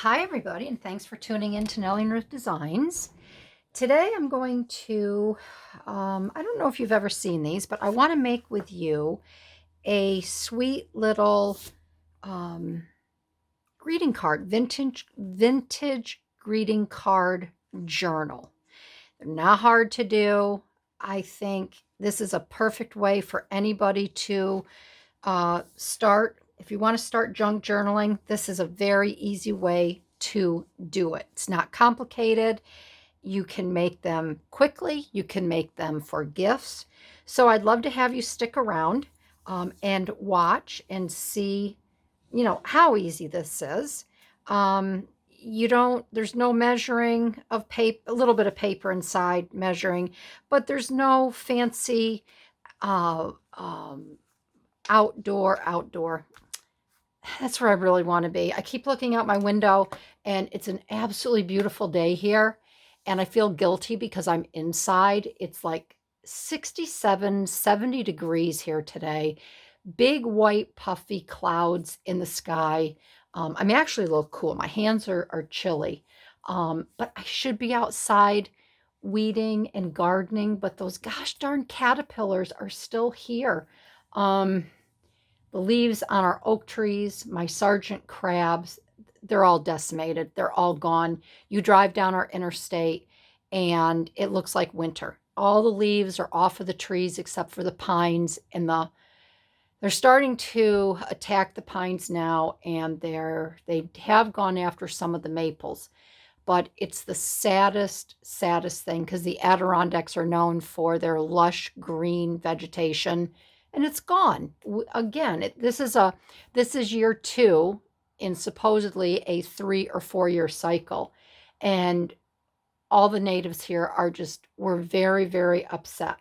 Hi everybody, and thanks for tuning in to Nellie and Ruth Designs. Today I'm going to, I don't know if you've ever seen these, but I want to make with you a sweet little um, greeting card, vintage greeting card journal. They're not hard to do. I think this is a perfect way for anybody to start. If you want to start junk journaling, this is a very easy way to do it. It's not complicated. You can make them quickly. You can make them for gifts. So I'd love to have you stick around and watch and see, how easy this is. There's no measuring of paper, a little bit of paper inside measuring, but there's no fancy uh, um, outdoor. That's where I really want to be. I keep looking out my window and it's an absolutely beautiful day here. And I feel guilty because I'm inside. It's like 67, 70 degrees here today. Big white puffy clouds in the sky. I'm actually a little cool. My hands are chilly. But I should be outside weeding and gardening, but those gosh darn caterpillars are still here. Um, the leaves on our oak trees, my sergeant crabs, they're all decimated. They're all gone. You drive down our interstate and it looks like winter. All the leaves are off of the trees except for the pines and they're starting to attack the pines now, and they have gone after some of the maples. But it's the saddest thing because the Adirondacks are known for their lush green vegetation, and it's gone again. This is year two in supposedly a 3 or 4 year cycle, and all the natives here we're very upset.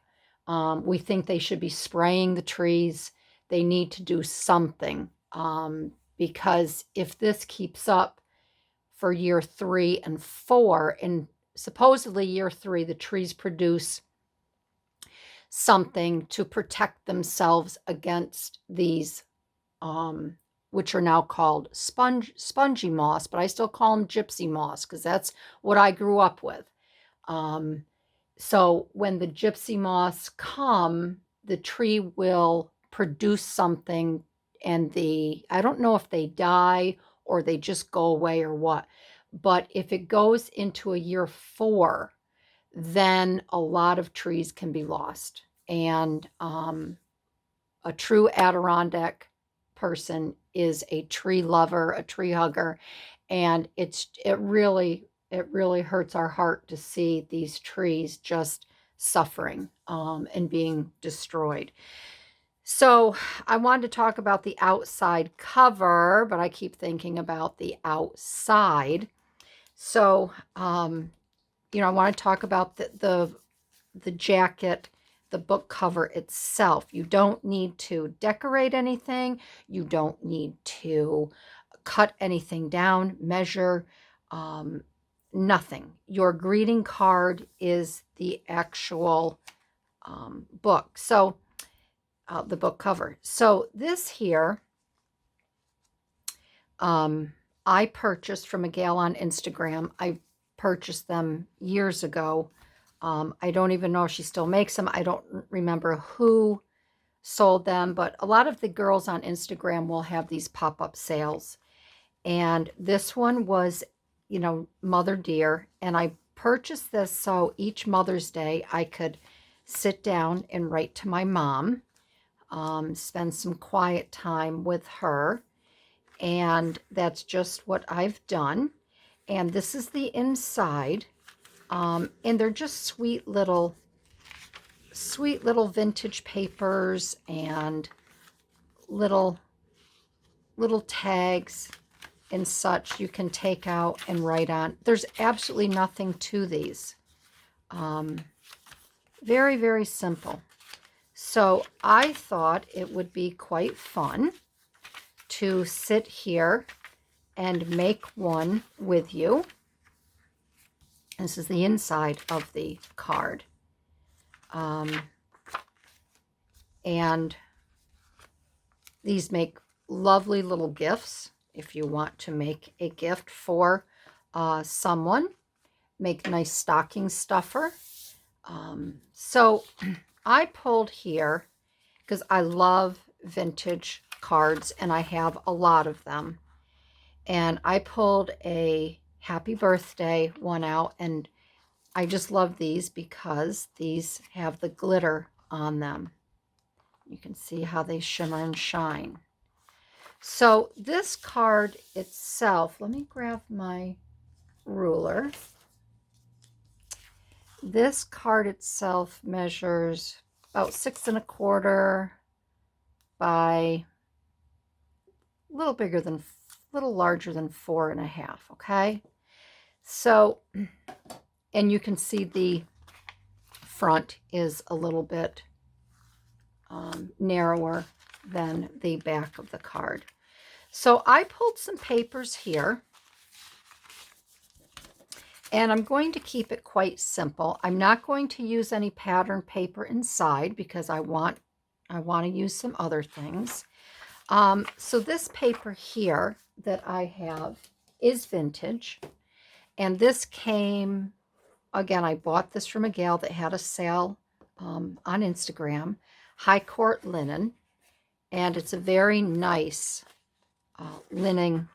We think they should be spraying the trees. They need to do something because if this keeps up for year 3 and 4, and supposedly year 3, the trees produce something to protect themselves against these, which are now called spongy moss, but I still call them gypsy moss because that's what I grew up with. So when the gypsy moss come, the tree will produce something, and I don't know if they die or they just go away or what. But if it goes into a year 4, then a lot of trees can be lost. And a true Adirondack person is a tree lover, a tree hugger, and it really hurts our heart to see these trees just suffering and being destroyed. So I wanted to talk about the outside cover, but I keep thinking about the outside. So I want to talk about the jacket, the book cover itself. You don't need to decorate anything. You don't need to cut anything down, measure, nothing. Your greeting card is the actual book. So the book cover. So this here, I purchased from a gal on Instagram. I purchased them years ago. I don't even know if she still makes them. I don't remember who sold them, but a lot of the girls on Instagram will have these pop-up sales. And this one was, Mother Dear. And I purchased this so each Mother's Day I could sit down and write to my mom, spend some quiet time with her. And that's just what I've done. And this is the inside. And they're just sweet little vintage papers and little tags and such you can take out and write on. There's absolutely nothing to these. Very simple. So I thought it would be quite fun to sit here and make one with you. This is the inside of the card. And these make lovely little gifts. if you want to make a gift for someone. Make nice stocking stuffer. So I pulled here because I love vintage cards and I have a lot of them. And I pulled a happy birthday one out, and I just love these because these have the glitter on them. You can see how they shimmer and shine. So this card itself, let me grab my ruler. This card itself measures about 6¼ by a little bigger than, a little larger than 4½, okay? So, and you can see the front is a little bit narrower than the back of the card. So I pulled some papers here, and I'm going to keep it quite simple. I'm not going to use any pattern paper inside because I want to use some other things. So this paper here that I have is vintage, and this came, again, I bought this from a gal that had a sale on Instagram, High Court Linen, and it's a very nice linen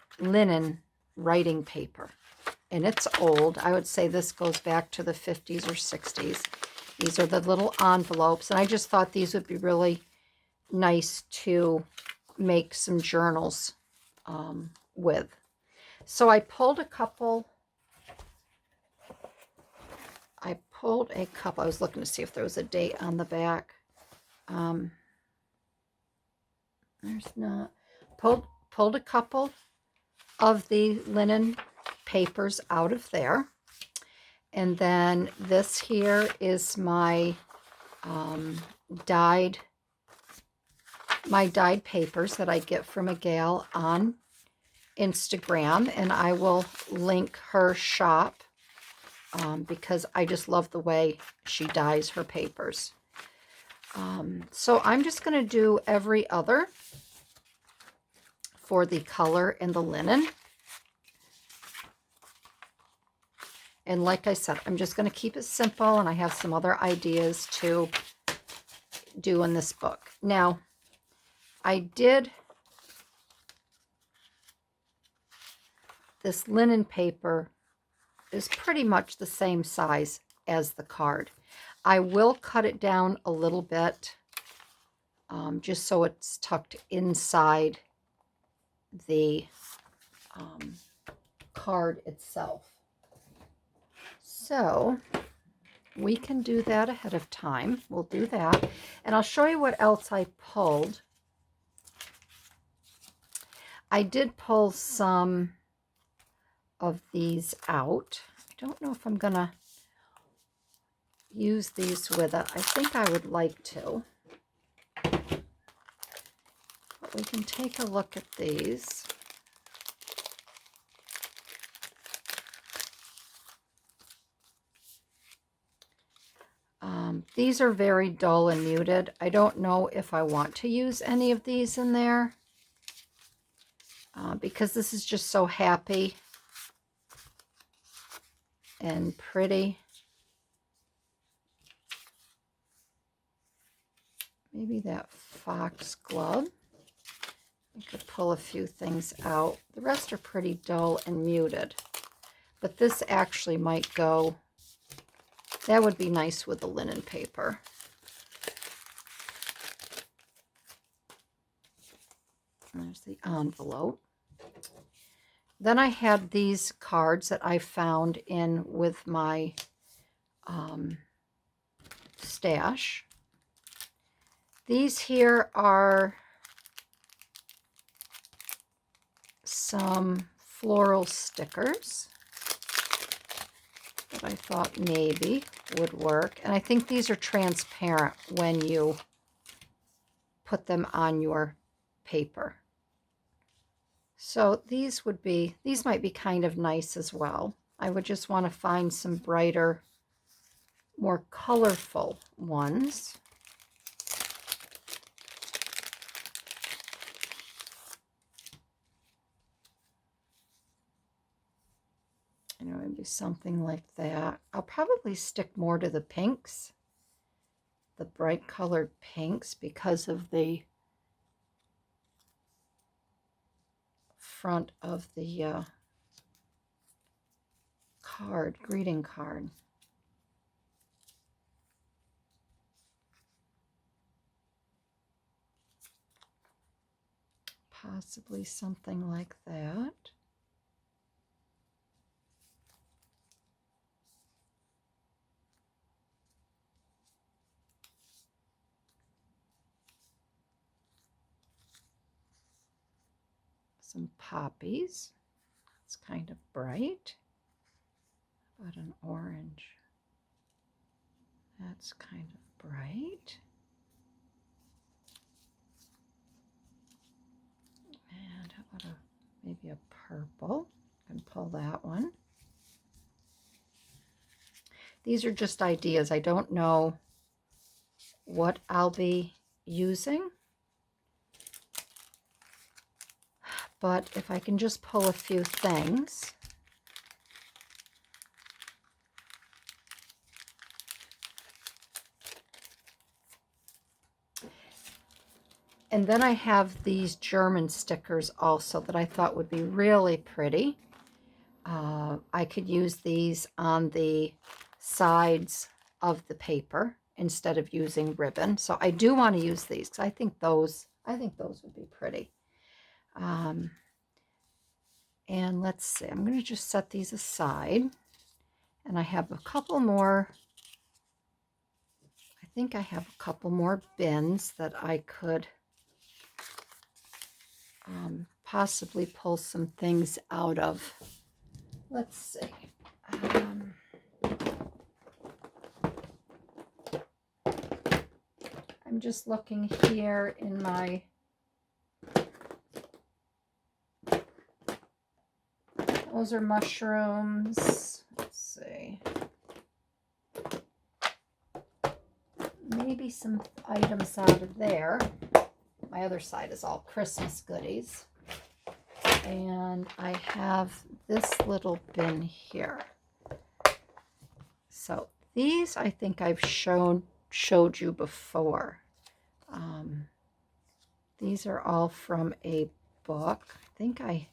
writing paper. And it's old. I would say this goes back to the 50s or 60s. These are the little envelopes, and I just thought these would be really nice to make some journals with. So I pulled a couple. I was looking to see if there was a date on the back. There's not. Pulled a couple of the linen papers out of there. And then this here is my dyed papers that I get from a gal on Instagram, and I will link her shop because I just love the way she dyes her papers. So I'm just going to do every other for the color and the linen. And like I said, I'm just going to keep it simple, and I have some other ideas to do in this book. Now, this linen paper is pretty much the same size as the card. I will cut it down a little bit, just so it's tucked inside the card itself. So we can do that ahead of time. We'll do that. And I'll show you what else I pulled. I did pull some of these out. I don't know if I'm going to use these with it. I think I would like to. But we can take a look at these. These are very dull and muted. I don't know if I want to use any of these in there because this is just so happy and pretty. Maybe that foxglove. I could pull a few things out. The rest are pretty dull and muted. But this actually might go, that would be nice with the linen paper. There's the envelope. Then I had these cards that I found in with my stash. These here are some floral stickers that I thought maybe would work. And I think these are transparent when you put them on your paper. So these might be kind of nice as well. I would just want to find some brighter, more colorful ones. maybe something like that. I'll probably stick more to the pinks, the bright colored pinks, because of the front of the card, greeting card. Possibly something like that. Some poppies. It's kind of bright. But an orange. That's kind of bright. And how about maybe a purple? I can pull that one. These are just ideas. I don't know what I'll be using, but if I can just pull a few things. And then I have these German stickers also that I thought would be really pretty. I could use these on the sides of the paper instead of using ribbon. So I do want to use these because I think those would be pretty. And let's see, I'm going to just set these aside. And I have a couple more. I think I have a couple more bins that I could possibly pull some things out of. Let's see. I'm just looking here in my those are mushrooms. Let's see. Maybe some items out of there. My other side is all Christmas goodies. And I have this little bin here. So these I think I've showed you before. These are all from a book. I think I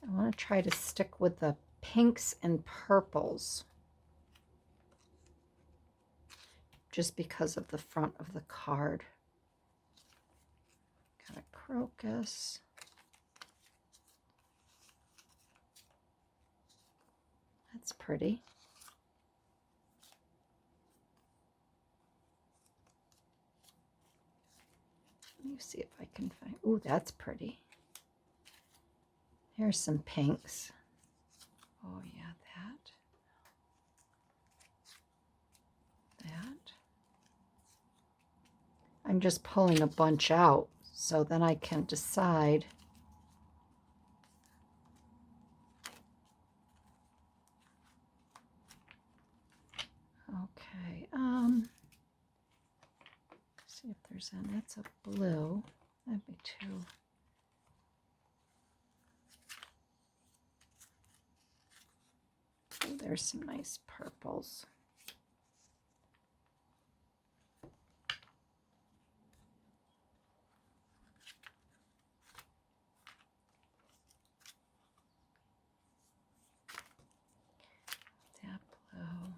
want to try to stick with the pinks and purples just because of the front of the card. Got a crocus. That's pretty. Let me see if I can find, ooh, that's pretty. Here's some pinks. Oh yeah, that. I'm just pulling a bunch out so then I can decide. Okay, see if there's any. That's a blue. That'd be two. Oh, there's some nice purples. That blue.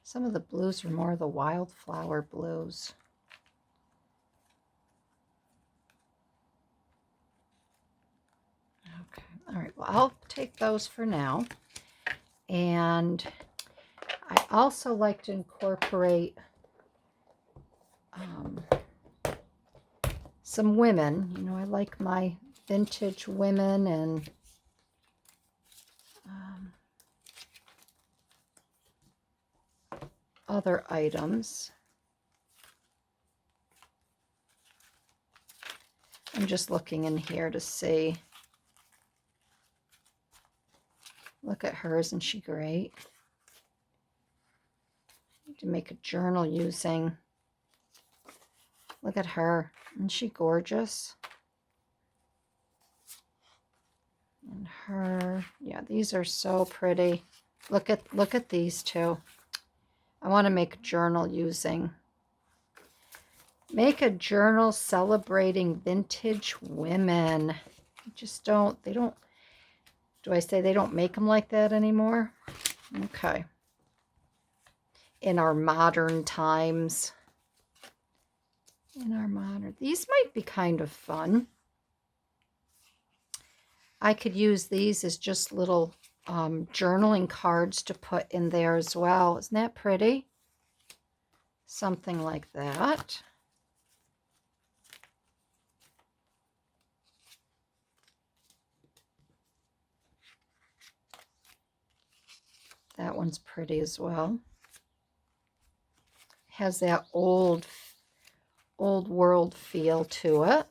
Some of the blues are more the wildflower blues. Okay, all right, well, I'll take those for now. And I also like to incorporate some women. You know, I like my vintage women and other items. I'm just looking in here to see. Look at her, isn't she great? I need to make a journal using Look at her. Isn't she gorgeous? And her, yeah, these are so pretty. Look at these two. I want to make a journal make a journal celebrating vintage women. They don't, do I say they don't make them like that anymore? Okay. In our modern times. These might be kind of fun. I could use these as just little journaling cards to put in there as well. Isn't that pretty? Something like that. That one's pretty as well. Has that old world feel to it.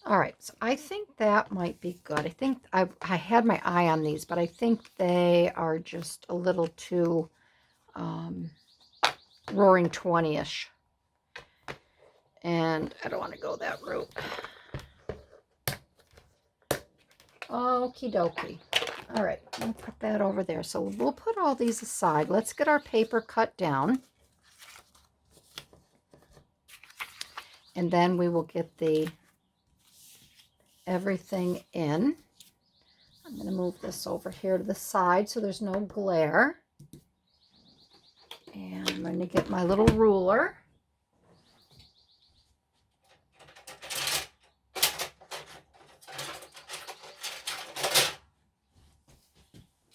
All right, so I think that might be good. I think I had my eye on these, but I think they are just a little too roaring 20-ish. And I don't want to go that route. Okie dokie. All right, I'll put that over there. So we'll put all these aside. Let's get our paper cut down. And then we will get everything in. I'm going to move this over here to the side so there's no glare. And I'm going to get my little ruler.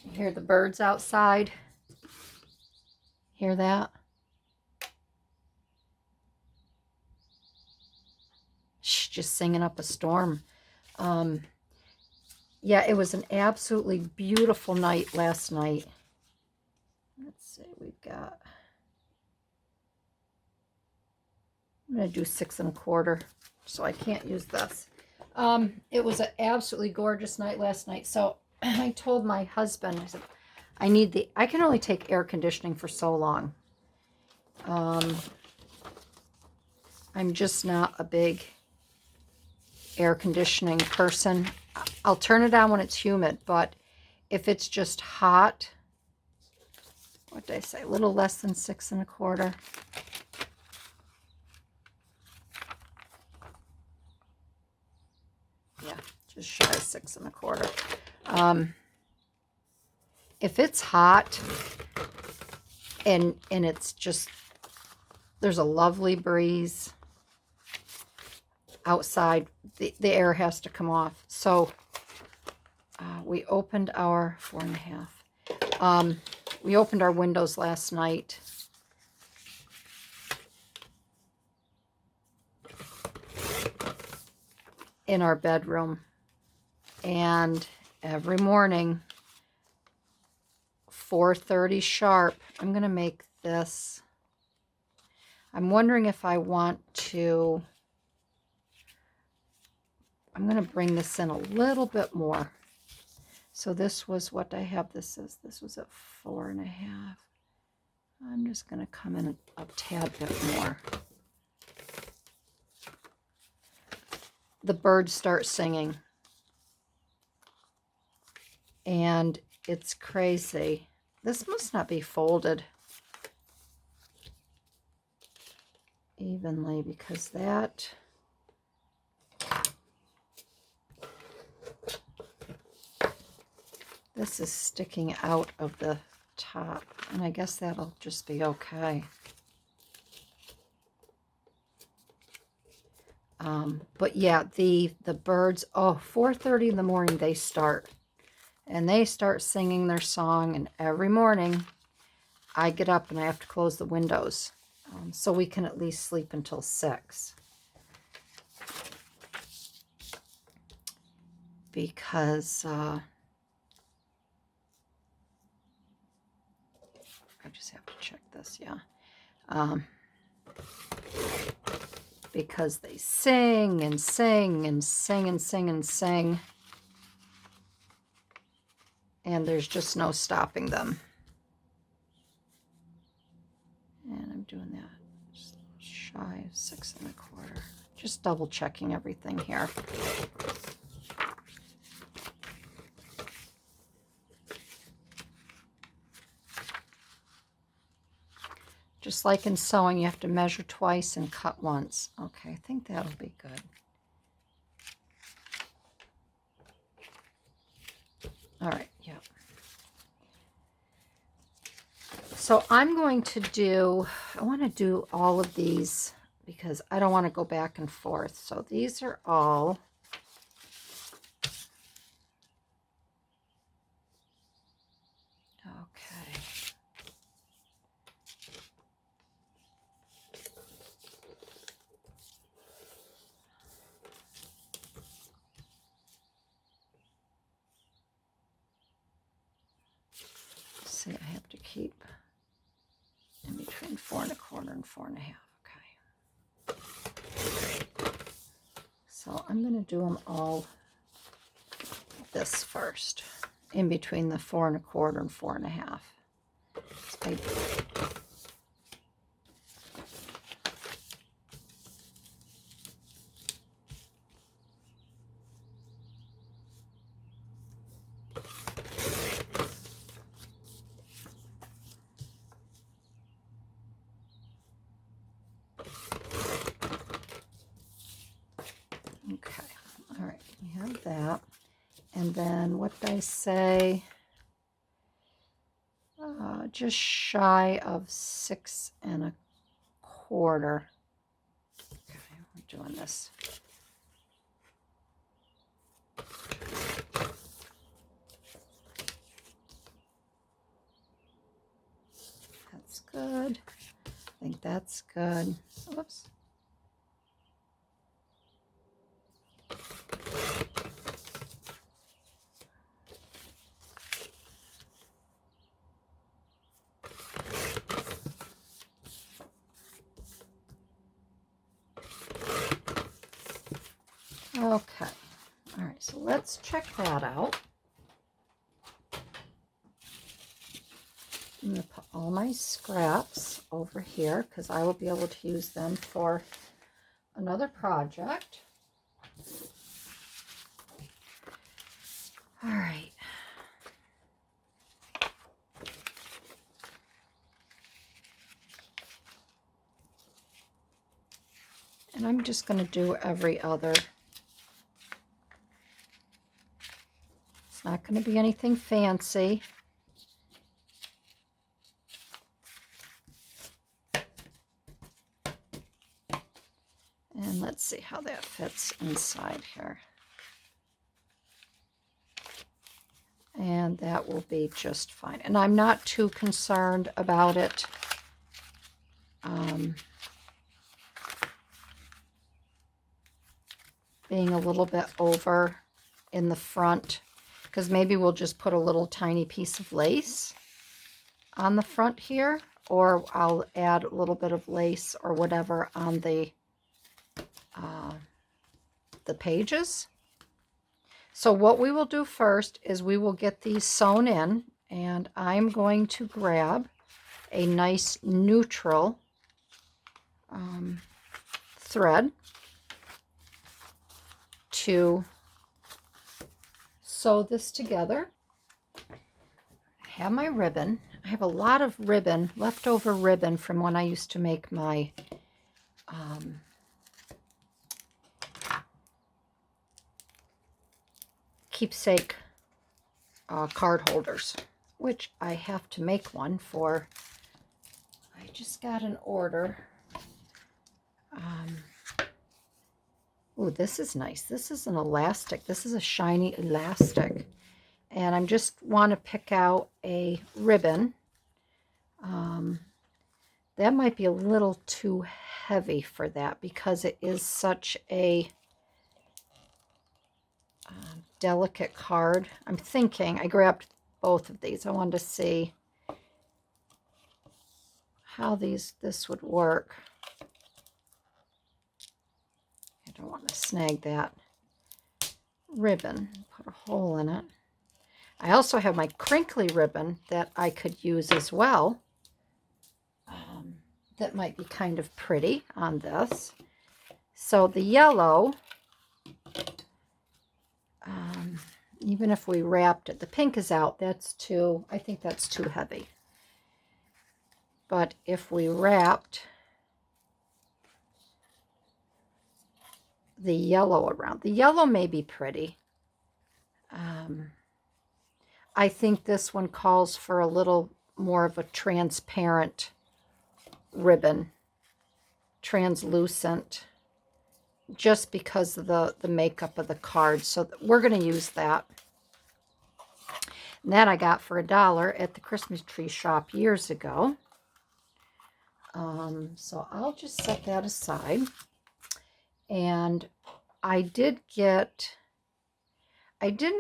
You hear the birds outside? Hear that? Shh, just singing up a storm. Yeah, it was an absolutely beautiful night last night. Let's see, we've got, I'm going to do 6 1/4, so I can't use this. It was an absolutely gorgeous night last night. So I told my husband, I said, I can only take air conditioning for so long. I'm just not a big air conditioning person. I'll turn it on when it's humid, but if it's just hot, what did I say? A little less than 6 1/4. Yeah, just shy of 6 1/4. If it's hot and it's just, there's a lovely breeze outside, the air has to come off. So we opened our 4 1/2. We opened our windows last night. In our bedroom. And every morning, 4:30 sharp, I'm going to make this. I'm wondering if I want to, I'm going to bring this in a little bit more. So this was what I have. This was at 4 1/2. I'm just going to come in a tad bit more. The birds start singing. And it's crazy. This must not be folded evenly because this is sticking out of the top, and I guess that'll just be okay. But yeah, the birds, 4:30 in the morning they start. And they start singing their song, and every morning I get up and I have to close the windows so we can at least sleep until 6. Because I just have to check this, yeah. Because they sing and sing and sing and sing and sing. And there's just no stopping them. And I'm doing that just shy of 6 1/4. Just double checking everything here. Just like in sewing, you have to measure twice and cut once. Okay, I think that'll be good. All right, yeah. So I'm going to do, I want to do all of these because I don't want to go back and forth. So these are all. Okay. See, I have to keep in between 4 1/4 and 4 1/2. Okay. So I'm going to do them all this first, in between the 4 1/4 and 4 1/2. Okay, all right, we have that. And then what did I say? Just shy of 6 1/4. Okay, we're doing this. That's good. I think that's good. Whoops. Okay, all right, so let's check that out. I'm going to put all my scraps over here because I will be able to use them for another project. All right. And I'm just going to do every other. It's not going to be anything fancy. And let's see how that fits inside here. And that will be just fine. And I'm not too concerned about it. Being a little bit over in the front, because maybe we'll just put a little tiny piece of lace on the front here, or I'll add a little bit of lace or whatever on the pages. So what we will do first is we will get these sewn in, and I'm going to grab a nice neutral thread to sew this together. I have my ribbon. I have a lot of ribbon, leftover ribbon from when I used to make my keepsake card holders, which I have to make one for. I just got an order. Oh, this is nice. This is an elastic. This is a shiny elastic. And I just want to pick out a ribbon. That might be a little too heavy for that because it is such a delicate card. I'm thinking, I grabbed both of these. I wanted to see how this would work. I don't want to snag that ribbon. Put a hole in it. I also have my crinkly ribbon that I could use as well. that might be kind of pretty on this. So the yellow, even if we wrapped it, the pink is out. I think that's too heavy. But if we wrapped the yellow around, the yellow may be pretty. I think this one calls for a little more of a transparent ribbon, translucent, just because of the makeup of the card. So we're going to use that. And that I got for $1 at the Christmas tree shop years ago. So I'll just set that aside. And I didn't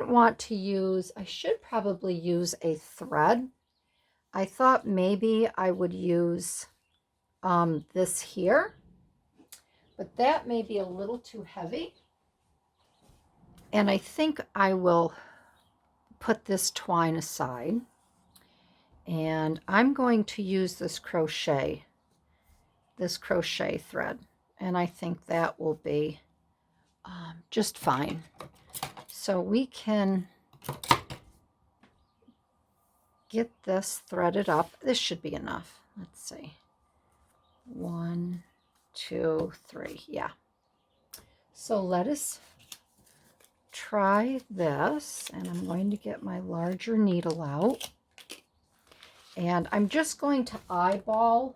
want to use, I should probably use a thread. I thought maybe I would use this here, but that may be a little too heavy. And I think I will put this twine aside. And I'm going to use this crochet thread. And I think that will be just fine. So we can get this threaded up. This should be enough. Let's see. 1, 2, 3. Yeah. So let us try this. And I'm going to get my larger needle out. And I'm just going to eyeball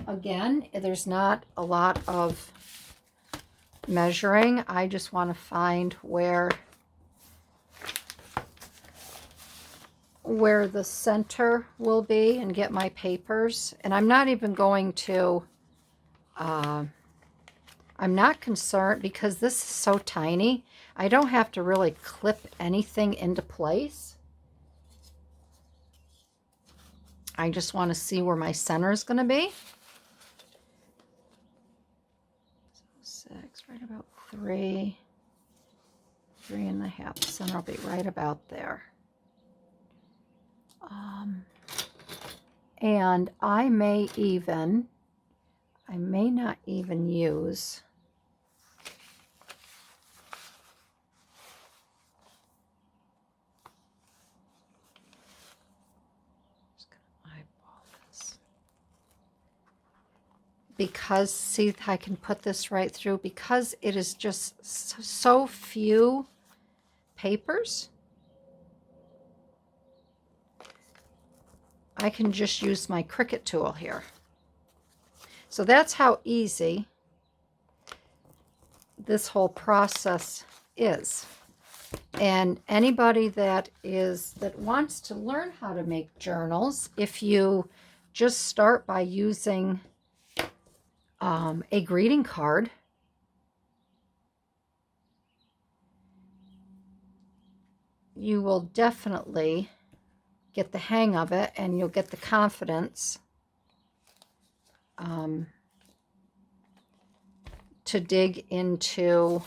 again. There's not a lot of measuring. I just want to find where the center will be and get my papers. And I'm not even going to, I'm not concerned because this is so tiny. I don't have to really clip anything into place. I just want to see where my center is going to be. So 6, right about 3, 3.5. Center will be right about there. And I may not even use because, see, I can put this right through because it is just so few papers. I can just use my Cricut tool here. So that's how easy this whole process is. And anybody that wants to learn how to make journals, if you just start by using a greeting card, you will definitely get the hang of it, and you'll get the confidence to dig into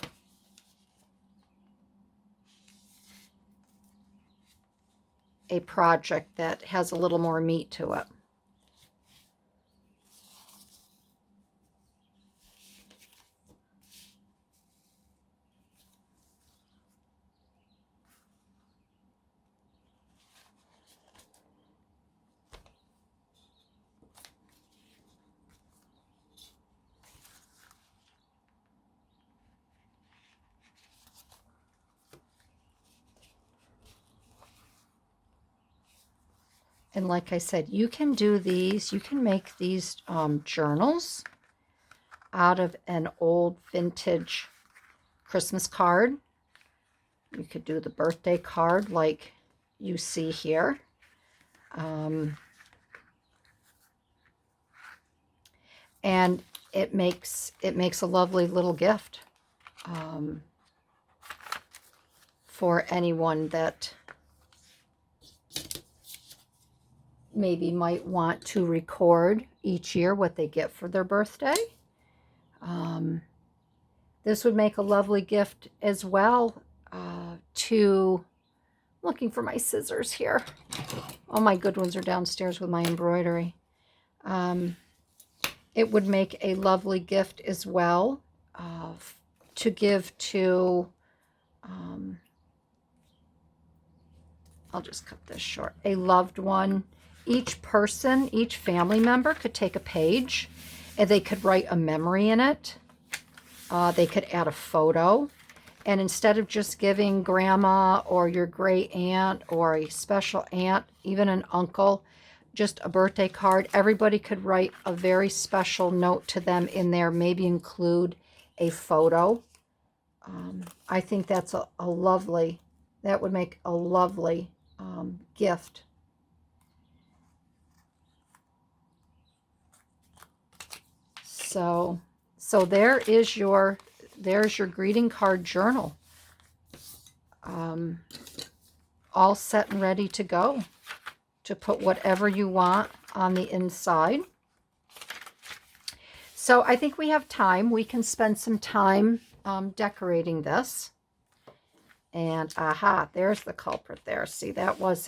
a project that has a little more meat to it. And like I said, you can do these, you can make these journals out of an old vintage Christmas card. You could do the birthday card like you see here. And it makes a lovely little gift for anyone that maybe might want to record each year what they get for their birthday. This would make a lovely gift as well to, looking for my scissors here. All my good ones are downstairs with my embroidery. It would make a lovely gift as well, to give to, um, I'll just cut this short, a loved one. Each person, each family member could take a page and they could write a memory in it. They could add a photo. And instead of just giving grandma or your great aunt or a special aunt, even an uncle, just a birthday card, everybody could write a very special note to them in there, maybe include a photo. I think that's a lovely, that would make a lovely gift. So there's your greeting card journal, all set and ready to go, to put whatever you want on the inside. So I think we have time. We can spend some time decorating this. And aha, there's the culprit there. See, that was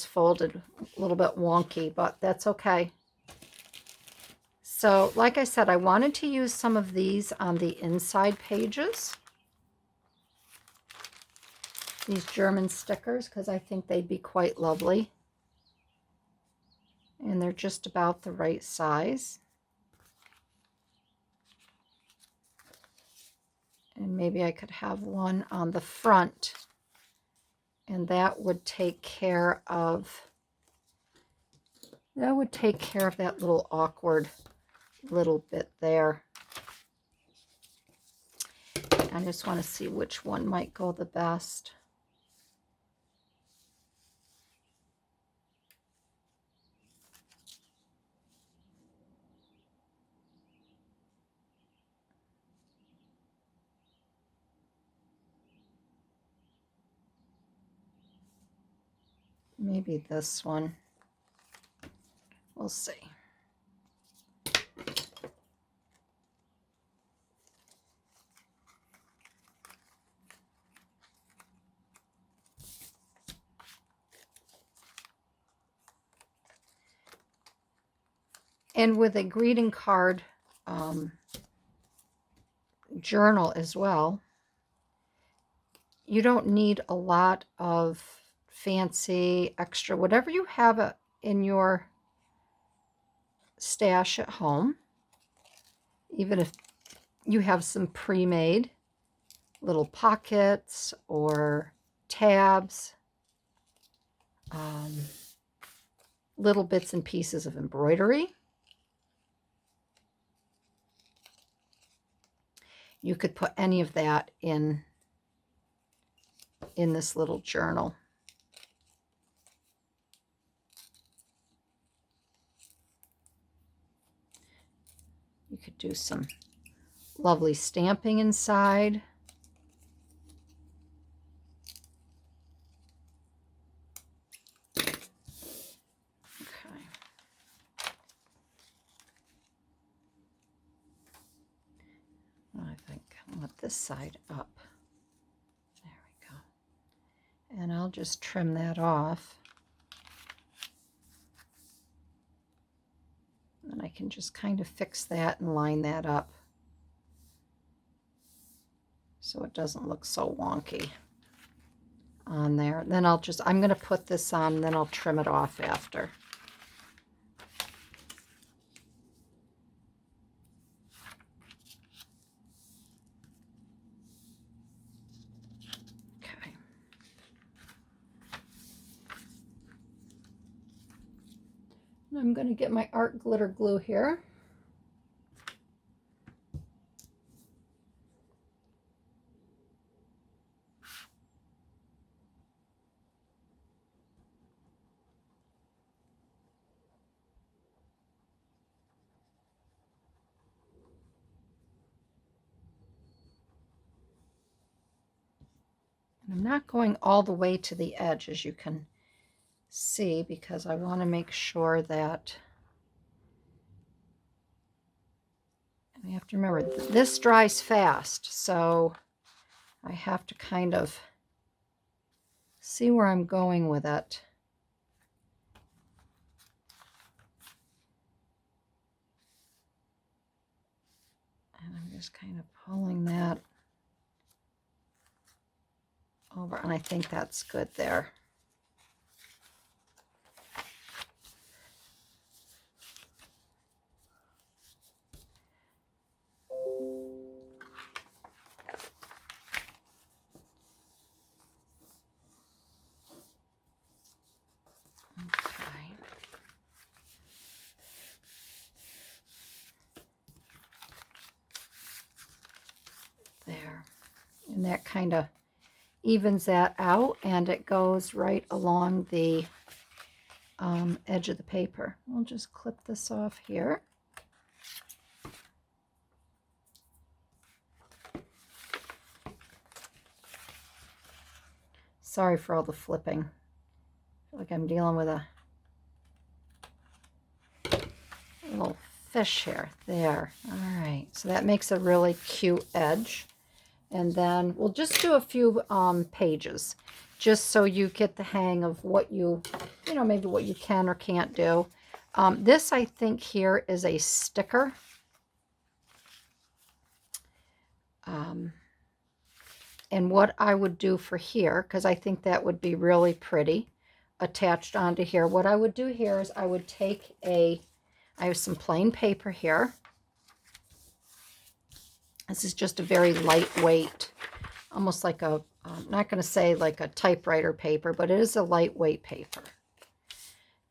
folded a little bit wonky, but that's okay. So like I said, I wanted to use some of these on the inside pages, these German stickers, because I think they'd be quite lovely. And they're just about the right size. And maybe I could have one on the front, and that would take care of that little awkward little bit there. I just want to see which one might go the best. Maybe this one. We'll see. And with a greeting card journal as well, you don't need a lot of fancy extra, whatever you have in your stash at home, even if you have some pre-made little pockets or tabs, little bits and pieces of embroidery. You could put any of that in this little journal. You could do some lovely stamping inside. Okay. I think I'll let this side up. There we go. And I'll just trim that off. And I can just kind of fix that and line that up so it doesn't look so wonky on there. Then I'm going to put this on, and then I'll trim it off after. Okay. And I'm going to get my art glitter glue here. I'm not going all the way to the edge, as you can see, because I want to make sure that, and you have to remember, this dries fast, so I have to kind of see where I'm going with it. And I'm just kind of pulling that over, and I think that's good there. Okay. There. And that kind of evens that out, and it goes right along the edge of the paper. We'll just clip this off here. Sorry for all the flipping. I feel like I'm dealing with a little fish here. There. All right. So that makes a really cute edge. And then we'll just do a few pages, just so you get the hang of what you know, maybe what you can or can't do. This, I think, here is a sticker. And what I would do for here, because I think that would be really pretty attached onto here, what I would do here is I would take I have some plain paper here. This is just a very lightweight, almost like a, I'm not going to say like a typewriter paper, but it is a lightweight paper.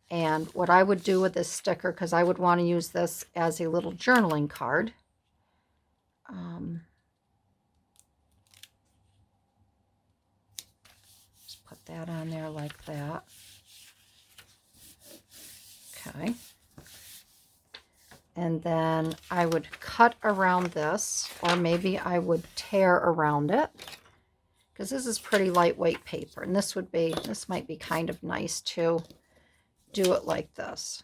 And what I would do with this sticker, because I would want to use this as a little journaling card, just put that on there like that. Okay. And then I would cut around this, or maybe I would tear around it, because this is pretty lightweight paper. And this might be kind of nice to do it like this.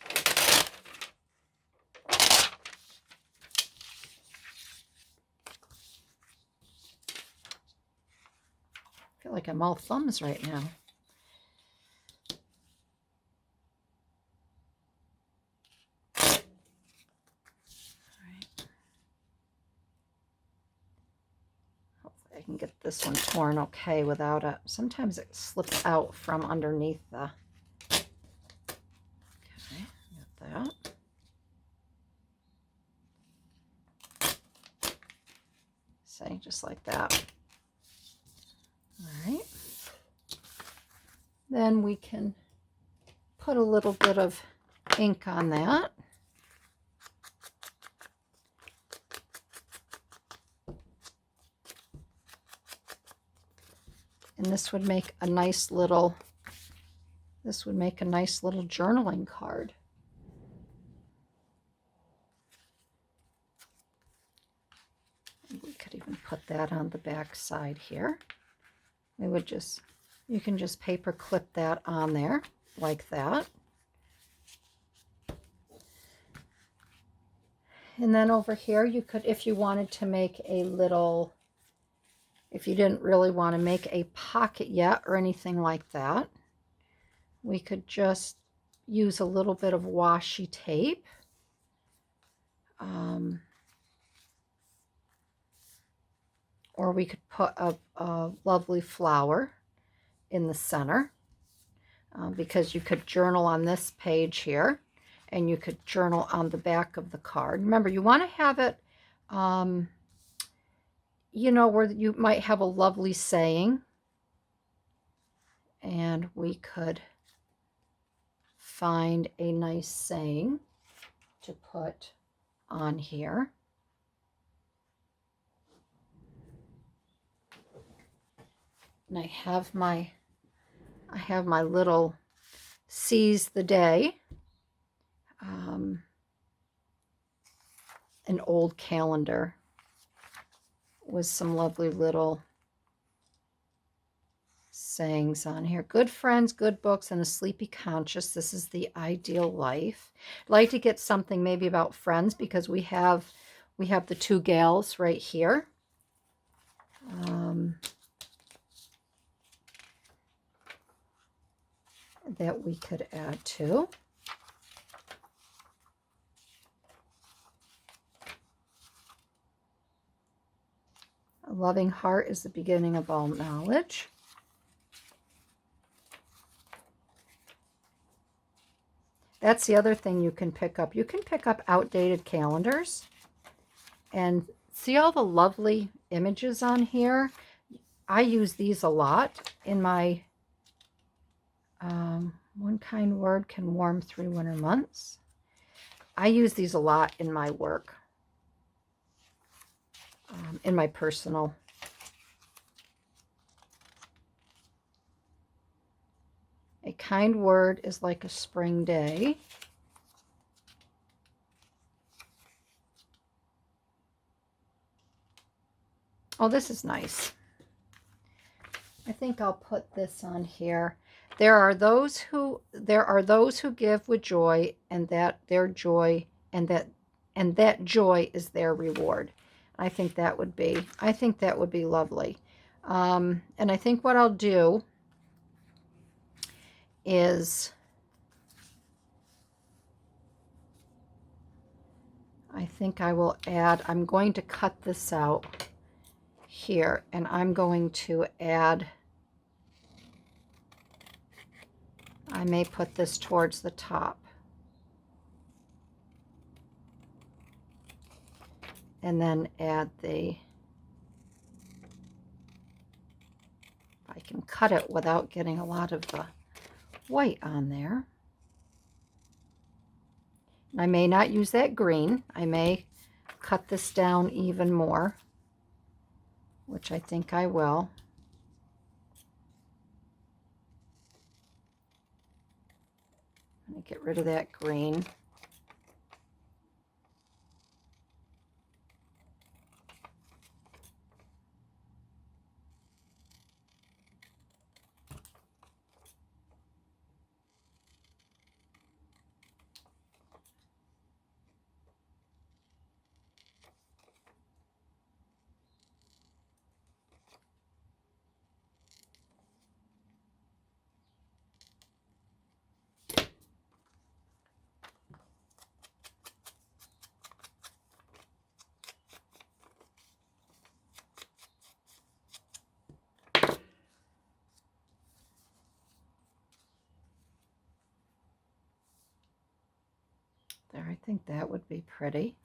I feel like I'm all thumbs right now. I can get this one torn okay without it. Sometimes it slips out from underneath the. Okay, got that. See, just like that. All right. Then we can put a little bit of ink on that. And this would make a nice little journaling card. We could even put that on the back side here. You can just paper clip that on there like that. And then over here, you could, if you wanted to make a little, if you didn't really want to make a pocket yet or anything like that, we could just use a little bit of washi tape. Or we could put a lovely flower in the center, because you could journal on this page here, and you could journal on the back of the card. Remember, you want to have it, you know, where you might have a lovely saying, and we could find a nice saying to put on here. And I have my little seize the day, an old calendar with some lovely little sayings on here. Good friends, good books, and a sleepy conscience. This is the ideal life. I'd like to get something maybe about friends, because we have the two gals right here. That we could add to. loving heart is the beginning of all knowledge. That's the other thing you can pick up. You can pick up outdated calendars and see all the lovely images on here. I use these a lot in my one kind word can warm 3 winter months. I use these a lot in my work, in my personal. A kind word is like a spring day. Oh, this is nice. I think I'll put this on here. There are those who give with joy, and that their joy and that joy is their reward. I think that would be lovely. And I think what I'll do is I think I will add, I'm going to cut this out here, and I'm going to add, I may put this towards the top. And then add the, if I can cut it without getting a lot of the white on there. And I may not use that green. I may cut this down even more, which I think I will. I'm going to get rid of that green. There, I think that would be pretty.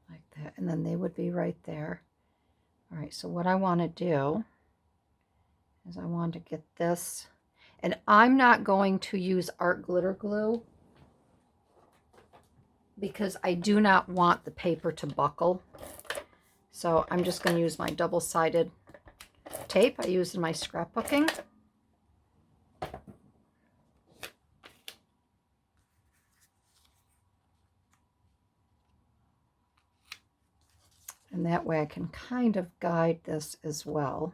Like that, and then they would be right there. All right, so what I want to do is I want to get this, and I'm not going to use art glitter glue because I do not want the paper to buckle. So I'm just going to use my double-sided tape I use in my scrapbooking. And that way I can kind of guide this as well.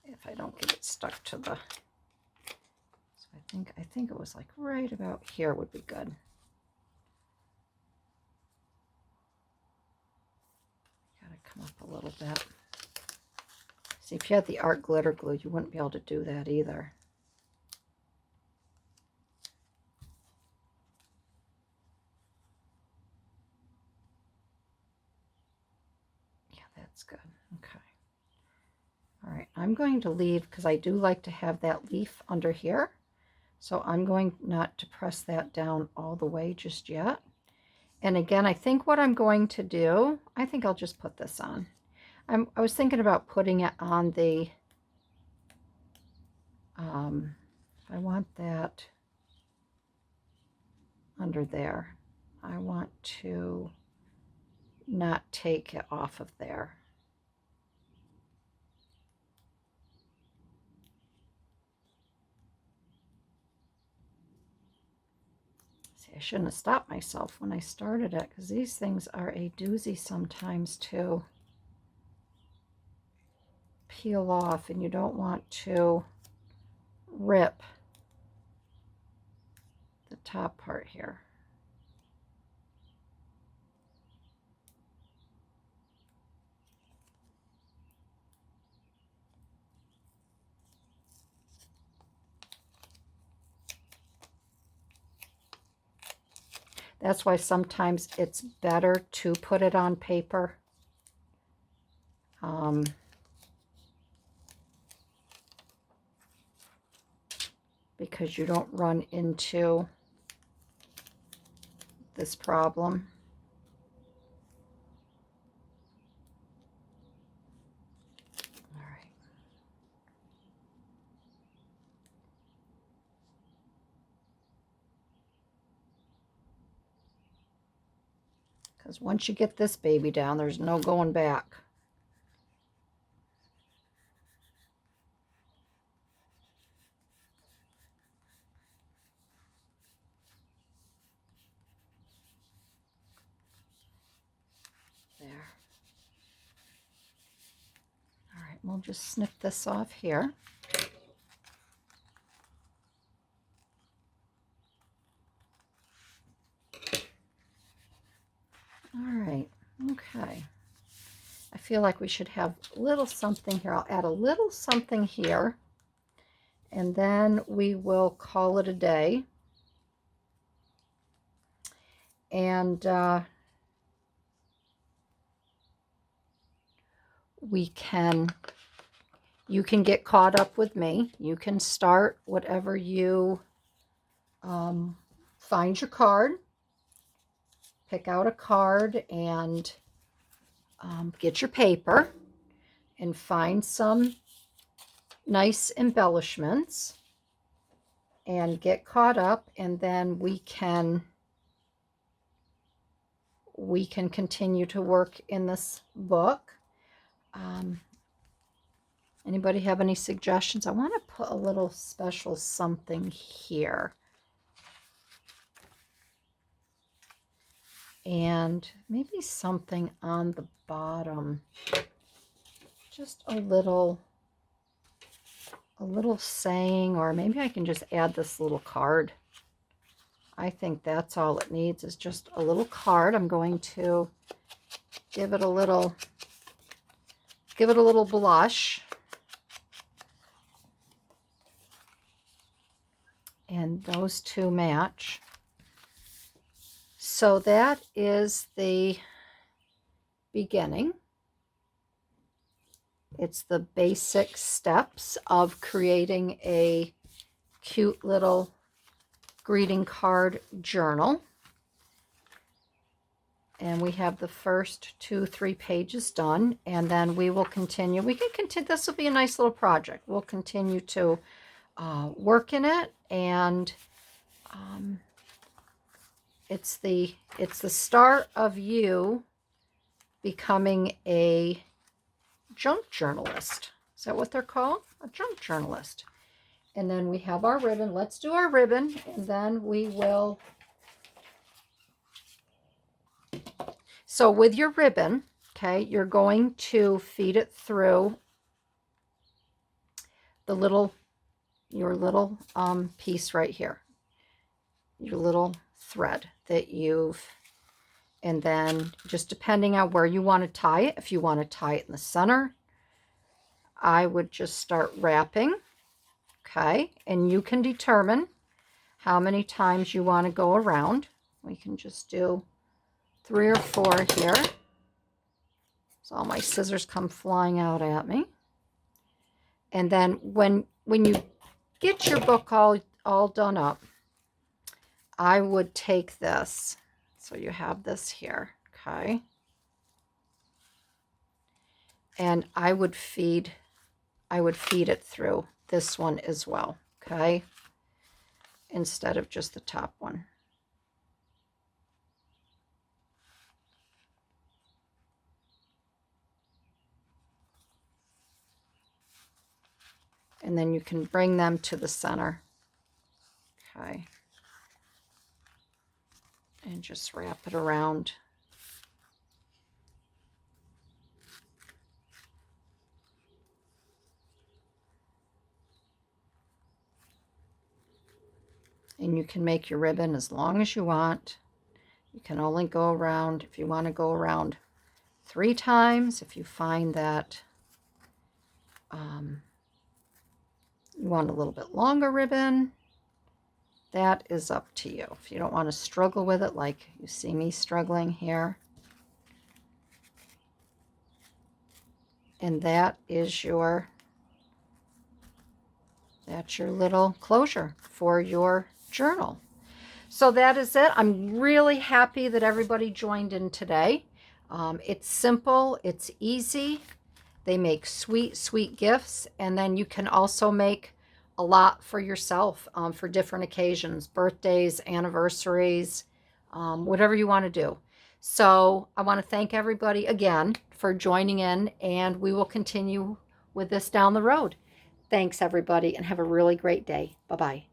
If I don't get it stuck to the, so I think it was like right about here would be good. Gotta come up a little bit. See, if you had the art glitter glue, you wouldn't be able to do that either. Yeah, that's good. Okay. All right, I'm going to leave because I do like to have that leaf under here. So I'm going not to press that down all the way just yet. And again, I think what I'm going to do, I think I'll just put this on. I was thinking about putting it on the, I want that under there. I want to not take it off of there. See, I shouldn't have stopped myself when I started it because these things are a doozy sometimes to peel off, and you don't want to rip the top part here. That's why sometimes it's better to put it on paper. Because you don't run into this problem. All right. Because once you get this baby down, there's no going back. There. All right, we'll just snip this off here. All right, okay. I feel like we should have a little something here. I'll add a little something here, and then we will call it a day. And you can get caught up with me. You can start whatever you find your card, pick out a card, and get your paper and find some nice embellishments and get caught up, and then we can continue to work in this book. Anybody have any suggestions? I want to put a little special something here. And maybe something on the bottom. Just a little saying, or maybe I can just add this little card. I think that's all it needs, is just a little card. I'm going to give it a little blush. And those two match. So that is the beginning. It's the basic steps of creating a cute little greeting card journal. And we have the first 2-3 pages done, and then we will continue. We can continue. This will be a nice little project. We'll continue to work in it, and it's the start of you becoming a junk journalist. Is that what they're called? A junk journalist. And then we have our ribbon. Let's do our ribbon, and then we will. So with your ribbon, okay, you're going to feed it through your little piece right here, your little thread that you've, and then just depending on where you want to tie it, if you want to tie it in the center, I would just start wrapping, okay, and you can determine how many times you want to go around. We can just do 3 or 4 here. So all my scissors come flying out at me. And then when you get your book all done up, I would take this. So you have this here, okay? And I would feed it through this one as well, okay? Instead of just the top one. And then you can bring them to the center, okay? And just wrap it around. And you can make your ribbon as long as you want. You can only go around, if you want to go around 3 times, if you find that you want a little bit longer ribbon, That is up to you. If you don't want to struggle with it like you see me struggling here. And that's your little closure for your journal. So that is it. I'm really happy that everybody joined in today. It's simple, it's easy. They make sweet, sweet gifts. And then you can also make a lot for yourself for different occasions, birthdays, anniversaries, whatever you want to do. So I want to thank everybody again for joining in, and we will continue with this down the road. Thanks, everybody, and have a really great day. Bye-bye.